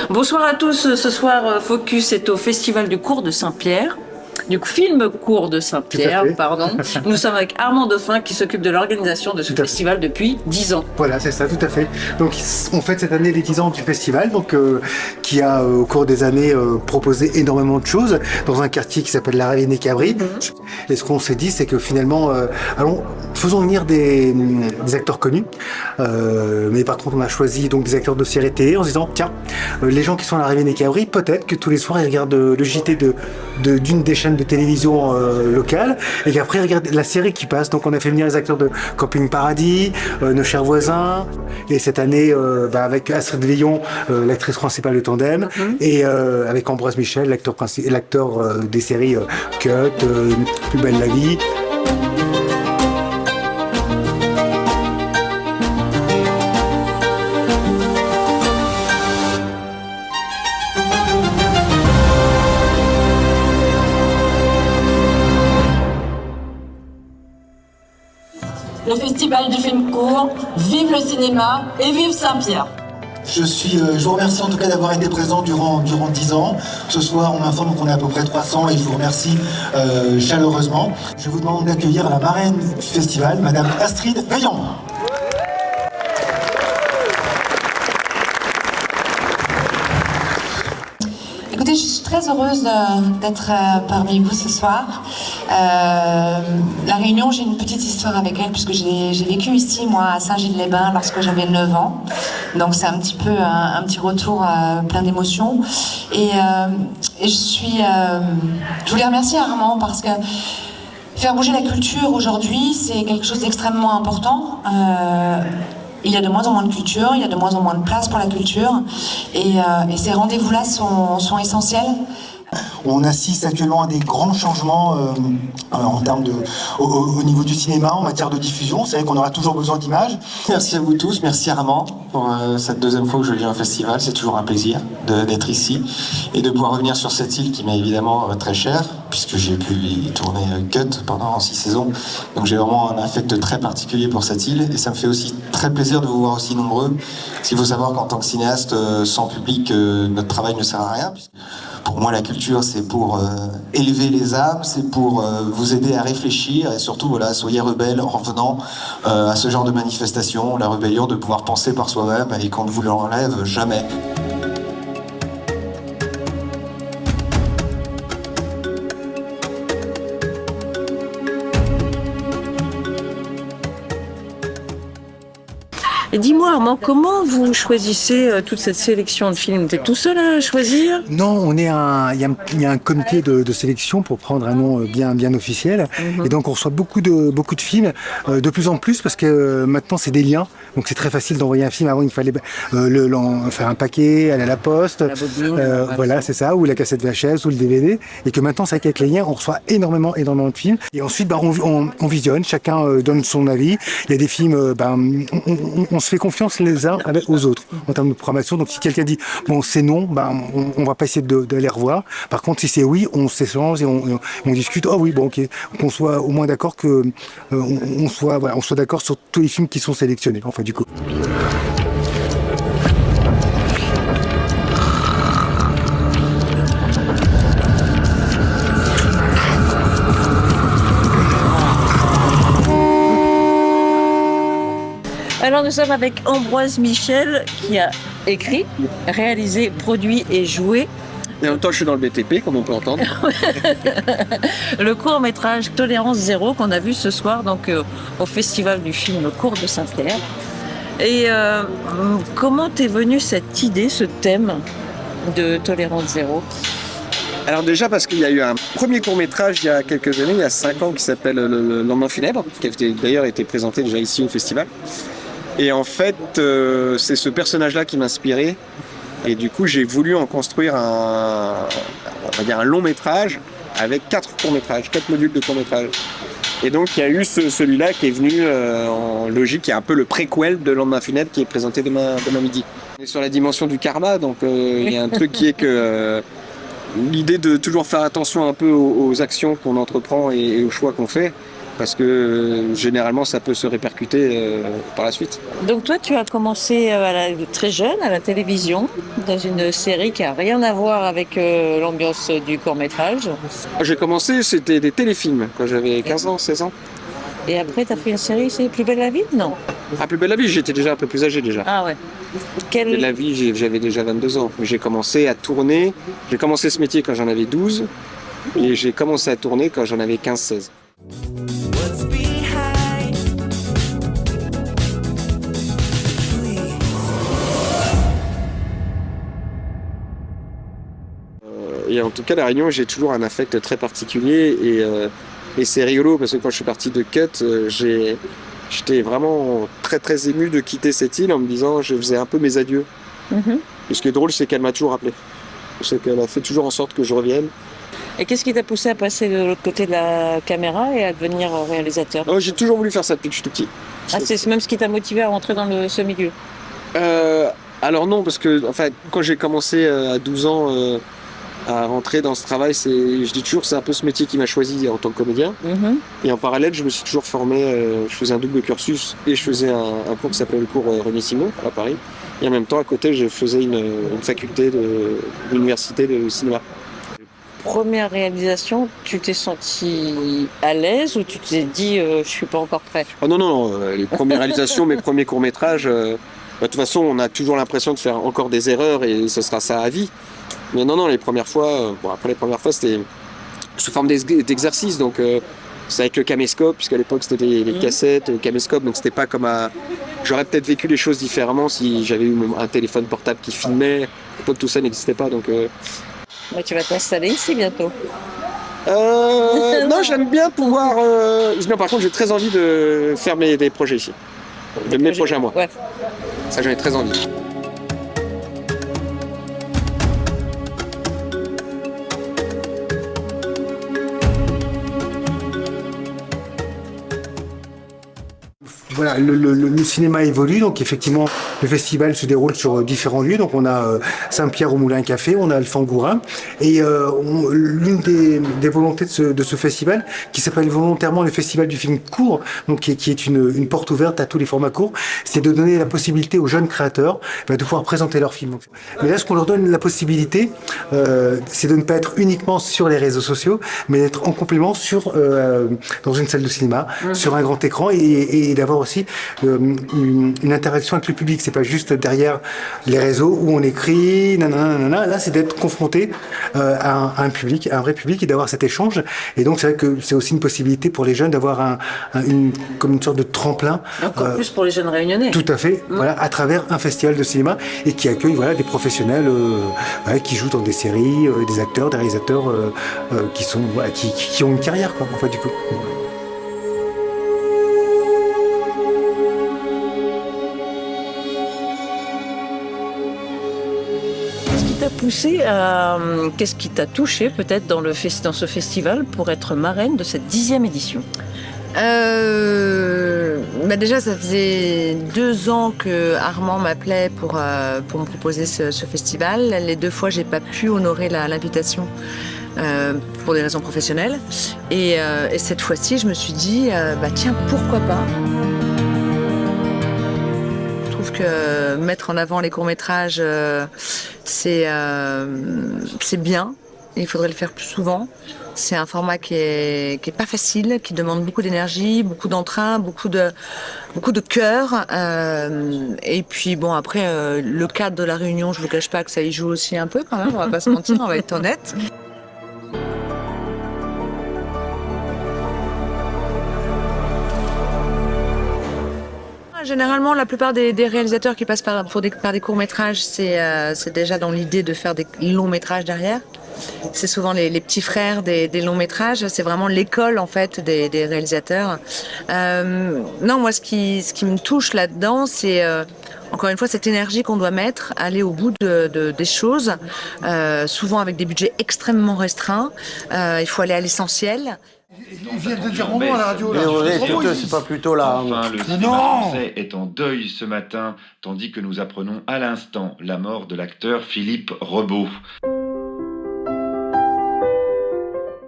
Bonsoir à tous. Ce soir, Focus est au Festival du Cours de Saint-Pierre. Du film Cours de Saint-Pierre, pardon. Nous sommes avec Armand Dauphin qui s'occupe de l'organisation de ce festival depuis 10 ans. Voilà, c'est ça, tout à fait. Donc on fête cette année les 10 ans du festival, donc qui a au cours des années proposé énormément de choses dans un quartier qui s'appelle la Ravine-et-Cabri. Et ce qu'on s'est dit, c'est que finalement, faisons venir des acteurs connus. Mais par contre, on a choisi donc des acteurs de séries télé en se disant, tiens, les gens qui sont à la Ravine-et-Cabri, peut-être que tous les soirs ils regardent le JT d'une des chaînes de télévision locale, et qu'après ils regardent la série qui passe. Donc on a fait venir les acteurs de Camping Paradis, Nos chers voisins, et cette année avec Astrid Veillon, l'actrice principale de Tandem, et avec Ambroise Michel, l'acteur des séries Cut, Plus belle la vie. Le festival du film court, vive le cinéma et vive Saint-Pierre. Je vous remercie en tout cas d'avoir été présent durant 10 ans. Ce soir, on m'informe qu'on est à peu près 300 et je vous remercie chaleureusement. Je vous demande d'accueillir la marraine du festival, Madame Astrid Veillon. Écoutez, je suis très heureuse d'être parmi vous ce soir. La Réunion, j'ai une petite histoire avec elle puisque j'ai vécu ici, moi, à Saint-Gilles-les-Bains lorsque j'avais 9 ans. Donc c'est un petit peu un petit retour plein d'émotions. Et je voulais remercier Armand parce que faire bouger la culture aujourd'hui, c'est quelque chose d'extrêmement important. Il y a de moins en moins de culture, il y a de moins en moins de place pour la culture, et ces rendez-vous-là sont essentiels. On assiste actuellement à des grands changements en termes au niveau du cinéma, en matière de diffusion. C'est vrai qu'on aura toujours besoin d'images. Merci à vous tous, merci Armand pour cette deuxième fois que je viens au festival. C'est toujours un plaisir d'être ici et de pouvoir revenir sur cette île qui m'est évidemment très chère, puisque j'ai pu y tourner Cut pendant 6 saisons. Donc j'ai vraiment un affect très particulier pour cette île, et ça me fait aussi très plaisir de vous voir aussi nombreux. Parce qu'il faut savoir qu'en tant que cinéaste, sans public, notre travail ne sert à rien. Pour moi, la culture, c'est pour élever les âmes, c'est pour vous aider à réfléchir, et surtout, voilà, soyez rebelles en venant à ce genre de manifestation, la rébellion de pouvoir penser par soi-même, et qu'on ne vous l'enlève jamais. Et dis-moi, Armand, comment vous choisissez toute cette sélection de films? T'es tout seul à choisir? Non, il y a un comité de sélection pour prendre un nom bien officiel. Et donc on reçoit beaucoup de films, de plus en plus, parce que maintenant c'est des liens. Donc c'est très facile d'envoyer un film. Avant il fallait faire un paquet, aller à la poste, la bobine, voilà, c'est ça, ou la cassette VHS ou le DVD. Et que maintenant c'est avec les liens, on reçoit énormément de films. Et ensuite on visionne, chacun donne son avis. Il y a des films, on se fait confiance les uns aux autres en termes de programmation. Donc si quelqu'un dit bon c'est non, on va pas essayer de les revoir. Par contre si c'est oui, on s'échange et on discute. Oh oui, bon ok, qu'on soit au moins d'accord que on soit d'accord sur tous les films qui sont sélectionnés. Enfin du coup. Alors nous sommes avec Ambroise Michel qui a écrit, réalisé, produit et joué Et en même temps, je suis dans le BTP, comme on peut entendre. le court-métrage Tolérance Zéro qu'on a vu ce soir donc, au Festival du film Cours de Saint-Pierre. Et comment t'es venue cette idée, ce thème de Tolérance Zéro? Alors déjà parce qu'il y a eu un premier court-métrage il y a quelques années, il y a 5 ans, qui s'appelle Le lendemain funèbre, qui a d'ailleurs été présenté déjà ici au festival. Et en fait, c'est ce personnage-là qui m'inspirait. Et du coup, j'ai voulu en construire un long-métrage avec 4 courts-métrages, 4 modules de courts-métrages. Et donc, il y a eu celui-là qui est venu en logique, qui est un peu le préquel de Lendemain funèbre qui est présenté demain midi. On est sur la dimension du karma, donc il y a un truc qui est que l'idée de toujours faire attention un peu aux actions qu'on entreprend et aux choix qu'on fait. parce que généralement ça peut se répercuter par la suite. Donc toi, tu as commencé très jeune à la télévision, dans une série qui a rien à voir avec l'ambiance du court-métrage. J'ai commencé, c'était des téléfilms quand j'avais 15 ans, 16 ans. Et après, tu as fait une série, c'est Plus belle la vie? Non. Ah, Plus belle la vie, j'étais déjà un peu plus âgé déjà. Ah ouais. Plus belle la vie, j'avais déjà 22 ans. J'ai commencé à tourner, j'ai commencé ce métier quand j'en avais 12 et j'ai commencé à tourner quand j'en avais 15-16. Et en tout cas, La Réunion, j'ai toujours un affect très particulier et c'est rigolo parce que quand je suis parti de Cut, j'étais vraiment très très ému de quitter cette île en me disant je faisais un peu mes adieux. Mhm. Et ce qui est drôle, c'est qu'elle m'a toujours appelé. C'est qu'elle a fait toujours en sorte que je revienne. Et qu'est-ce qui t'a poussé à passer de l'autre côté de la caméra et à devenir réalisateur? Oh, j'ai toujours voulu faire ça depuis que je suis tout petit. Ah, c'est même ce qui t'a motivé à rentrer dans ce milieu? Alors non, parce que enfin, quand j'ai commencé à 12 ans à rentrer dans ce travail, je dis toujours c'est un peu ce métier qui m'a choisi en tant que comédien. Mhm. Et en parallèle, je me suis toujours formé, je faisais un double cursus et je faisais un cours qui s'appelait le cours René Simon à Paris. Et en même temps, à côté, je faisais une faculté de l'université de cinéma. Première réalisation, tu t'es senti à l'aise ou tu t'es dit je suis pas encore prêt? Oh non, non, les premières réalisations, mes premiers courts-métrages, de toute façon, on a toujours l'impression de faire encore des erreurs et ce sera ça à vie. Mais non, les premières fois, après les premières fois, c'était sous forme d'exercice, donc c'est avec le caméscope, puisqu'à l'époque c'était les cassettes, le caméscope, donc c'était pas comme J'aurais peut-être vécu les choses différemment si j'avais eu un téléphone portable qui filmait. À l'époque, tout ça n'existait pas, donc... Mais tu vas t'installer ici bientôt. Non, j'aime bien pouvoir... Non, par contre, j'ai très envie de faire des projets ici. Mes projets à moi. Ouais. Ça, j'en ai très envie. Voilà, le cinéma évolue, donc effectivement, le festival se déroule sur différents lieux. Donc on a Saint-Pierre au Moulin Café, on a le Fangourin, et l'une des volontés de ce festival, qui s'appelle volontairement le Festival du film court, donc qui est une porte ouverte à tous les formats courts, c'est de donner la possibilité aux jeunes créateurs de pouvoir présenter leurs films. Mais là, ce qu'on leur donne la possibilité, c'est de ne pas être uniquement sur les réseaux sociaux, mais d'être en complément dans une salle de cinéma, sur un grand écran, et d'avoir aussi une interaction avec le public. C'est pas juste derrière les réseaux où on écrit, nanana. Là, c'est d'être confronté à un public, à un vrai public, et d'avoir cet échange. Et donc, c'est vrai que c'est aussi une possibilité pour les jeunes d'avoir comme une sorte de tremplin. Encore plus pour les jeunes réunionnais. Tout à fait. Voilà, à travers un festival de cinéma et qui accueille des professionnels qui jouent dans des séries, des acteurs, des réalisateurs qui ont une carrière, quoi, en fait, du coup. Qu'est-ce qui t'a touché peut-être dans ce festival pour être marraine de cette 10e édition? Déjà, ça faisait 2 ans que Armand m'appelait pour me proposer ce festival. Les 2 fois, j'ai pas pu honorer l'invitation pour des raisons professionnelles. Et cette fois-ci, je me suis dit, tiens, pourquoi pas? Que mettre en avant les courts-métrages, c'est bien. Il faudrait le faire plus souvent. C'est un format qui est pas facile, qui demande beaucoup d'énergie, beaucoup d'entrain, beaucoup de cœur. Et puis bon, après, le cadre de la Réunion, je vous cache pas que ça y joue aussi un peu quand même. On va pas se mentir, on va être honnête. Généralement, la plupart des réalisateurs qui passent par des courts-métrages, c'est déjà dans l'idée de faire des longs-métrages derrière. C'est souvent les petits frères des longs-métrages. C'est vraiment l'école, en fait, des réalisateurs. Non, moi, ce qui me touche là-dedans, c'est encore une fois cette énergie qu'on doit mettre, aller au bout des choses, souvent avec des budgets extrêmement restreints. Il faut aller à l'essentiel. Ils viennent de dire mon nom à la radio, là. C'est pas plutôt là. Enfin, le cinéma français est en deuil ce matin, tandis que nous apprenons à l'instant la mort de l'acteur Philippe Rebaud.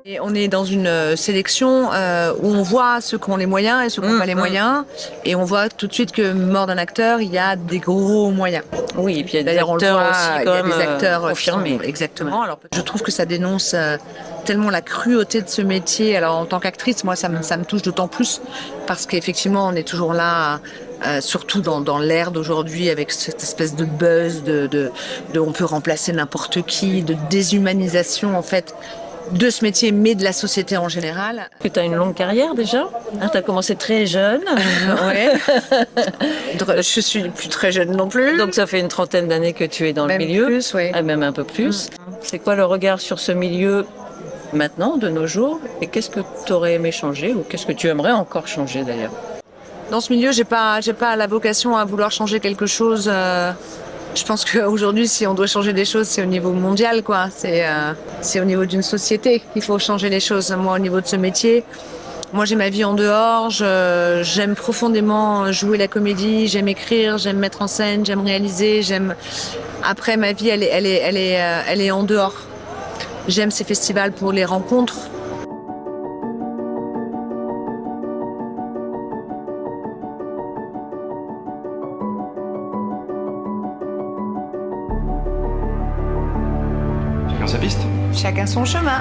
Et on est dans une sélection où on voit ceux qui ont les moyens et ceux qui n'ont pas les moyens. Et on voit tout de suite que mort d'un acteur, il y a des gros moyens. Oui, et puis il y a des D'ailleurs, on le acteurs voit, aussi il y quand a même des acteurs confirmés. Exactement. Alors, je trouve que ça dénonce tellement la cruauté de ce métier. Alors en tant qu'actrice, moi, ça me touche d'autant plus parce qu'effectivement, on est toujours là. Surtout dans l'ère d'aujourd'hui, avec cette espèce de buzz, de on peut remplacer n'importe qui, de déshumanisation en fait de ce métier, mais de la société en général. Tu as une longue carrière déjà, hein, tu as commencé très jeune. Ouais. Je suis plus très jeune non plus. Donc ça fait une trentaine d'années que tu es dans Même le milieu. plus, oui. Ah, même un peu plus. C'est quoi le regard sur ce milieu maintenant, de nos jours? Et qu'est-ce que tu aurais aimé changer ou qu'est-ce que tu aimerais encore changer d'ailleurs? Dans ce milieu, j'ai pas la vocation à vouloir changer quelque chose. Je pense qu'aujourd'hui, si on doit changer des choses, c'est au niveau mondial, quoi. C'est au niveau d'une société qu'il faut changer les choses. Moi, au niveau de ce métier, moi, j'ai ma vie en dehors. J'aime profondément jouer la comédie. J'aime écrire. J'aime mettre en scène. J'aime réaliser. Après, ma vie, elle est en dehors. J'aime ces festivals pour les rencontres. Sa piste. Chacun son chemin.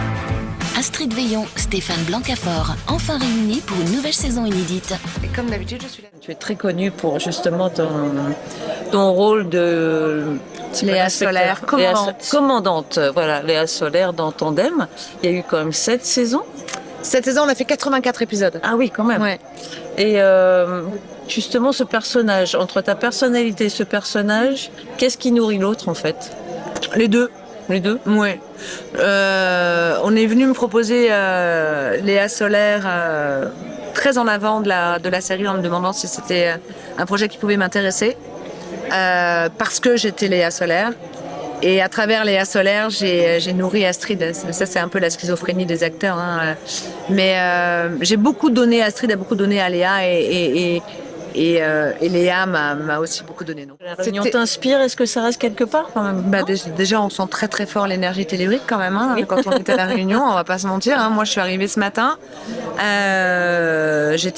Astrid Veillon, Stéphane Blancafort, enfin réunis pour une nouvelle saison inédite. Et comme d'habitude, je suis là. Tu es très connue pour justement ton rôle de Léa Solaire, commandante. Voilà, Léa Solaire dans Tandem. Il y a eu quand même 7 saisons. Cette saison, on a fait 84 épisodes. Ah oui, quand même. Ouais. Et justement, ce personnage, entre ta personnalité et ce personnage, qu'est-ce qui nourrit l'autre en fait? Les deux. Les deux? Ouais. On est venu me proposer Léa Solaire très en avant de la série en me demandant si c'était un projet qui pouvait m'intéresser parce que j'étais Léa Solaire. Et à travers Léa Solaire, j'ai nourri Astrid. Ça, c'est un peu la schizophrénie des acteurs. Hein. Mais j'ai beaucoup donné, Astrid a beaucoup donné à Léa et Léa m'a aussi beaucoup donné. La réunion t'inspire, est-ce que ça reste quelque part quand même? Déjà, on sent très très fort l'énergie tellurique quand même. Hein, quand on était à la Réunion, on va pas se mentir. Hein. Moi, je suis arrivée ce matin. J'ai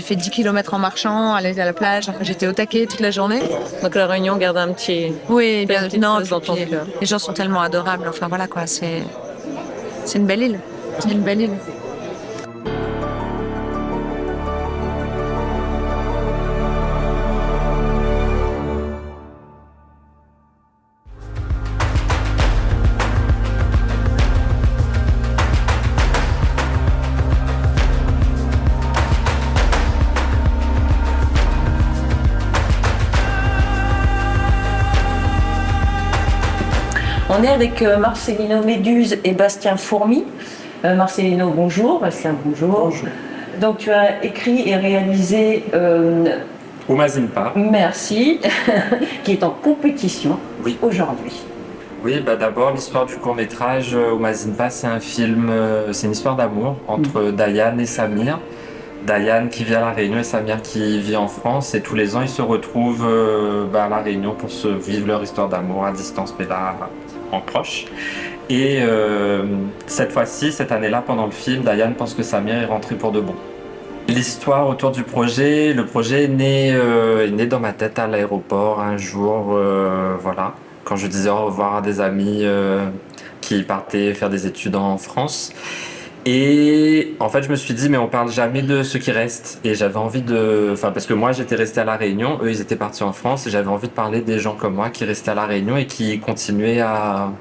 fait 10 km en marchant, aller à la plage. Enfin, j'étais au taquet toute la journée. Donc la Réunion garde un petit... Oui, bien non, dans ton cœur. Les gens sont tellement adorables. Enfin voilà quoi, c'est une belle île. C'est une belle île. On est avec Marcelino Méduse et Bastien Fourmy. Marcelino, bonjour. Bastien, bonjour. Bonjour. Donc tu as écrit et réalisé Umazinpa. Merci, qui est en compétition aujourd'hui. Oui, d'abord l'histoire du court-métrage Umazinpa, c'est un film, c'est une histoire d'amour entre Diane et Samir. Diane qui vit à La Réunion et Samir qui vit en France, et tous les ans ils se retrouvent à La Réunion pour se vivre leur histoire d'amour à distance, mais là en proche. Et cette fois-ci, cette année-là, pendant le film, Diane pense que Samir est rentré pour de bon. L'histoire autour du projet, le projet est né dans ma tête à l'aéroport un jour, voilà, quand je disais au revoir à des amis qui partaient faire des études en France. Et en fait, je me suis dit, mais on parle jamais de ce qui reste. Et j'avais envie parce que moi, j'étais resté à La Réunion, eux, ils étaient partis en France, et j'avais envie de parler des gens comme moi qui restaient à La Réunion et qui continuaient à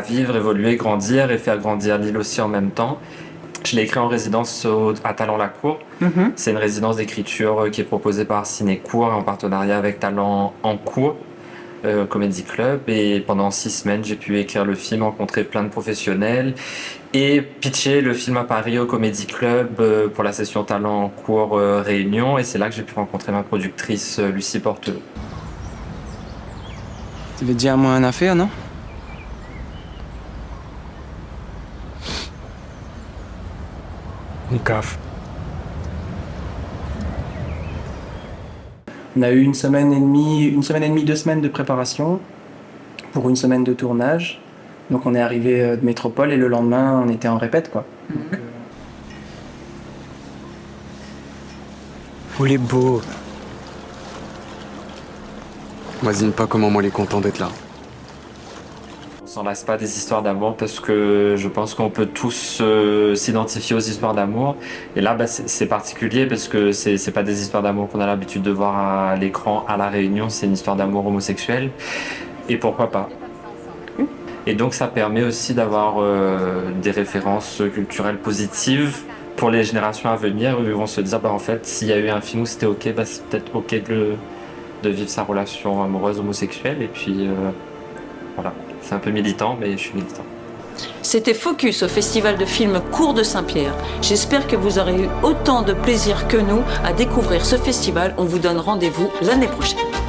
vivre, évoluer, grandir et faire grandir l'île aussi en même temps. Je l'ai écrit en résidence à Talent-la-Cour. C'est une résidence d'écriture qui est proposée par Cinécourt en partenariat avec Talent en Cours. Comedy Club, et pendant 6 semaines j'ai pu écrire le film, rencontrer plein de professionnels et pitcher le film à Paris au Comedy Club pour la session Talent en Cours Réunion, et c'est là que j'ai pu rencontrer ma productrice Lucie Portelot. Tu veux dire moi une affaire, non? Une caf. On a eu 1 semaine et demie, 2 semaines de préparation pour une semaine de tournage. Donc on est arrivé de métropole et le lendemain on était en répète quoi. Oh il est beau. Imagine pas comment moi il est content d'être là. On s'en lasse pas des histoires d'amour parce que je pense qu'on peut tous s'identifier aux histoires d'amour. Et là, c'est particulier parce que c'est pas des histoires d'amour qu'on a l'habitude de voir à l'écran à La Réunion. C'est une histoire d'amour homosexuelle. Et pourquoi pas? Et donc ça permet aussi d'avoir des références culturelles positives pour les générations à venir où ils vont se dire en fait s'il y a eu un film où c'était ok, c'est peut-être ok de vivre sa relation amoureuse homosexuelle. Et puis voilà. C'est un peu militant, mais je suis militant. C'était Focus au Festival de films court de Saint-Pierre. J'espère que vous aurez eu autant de plaisir que nous à découvrir ce festival. On vous donne rendez-vous l'année prochaine.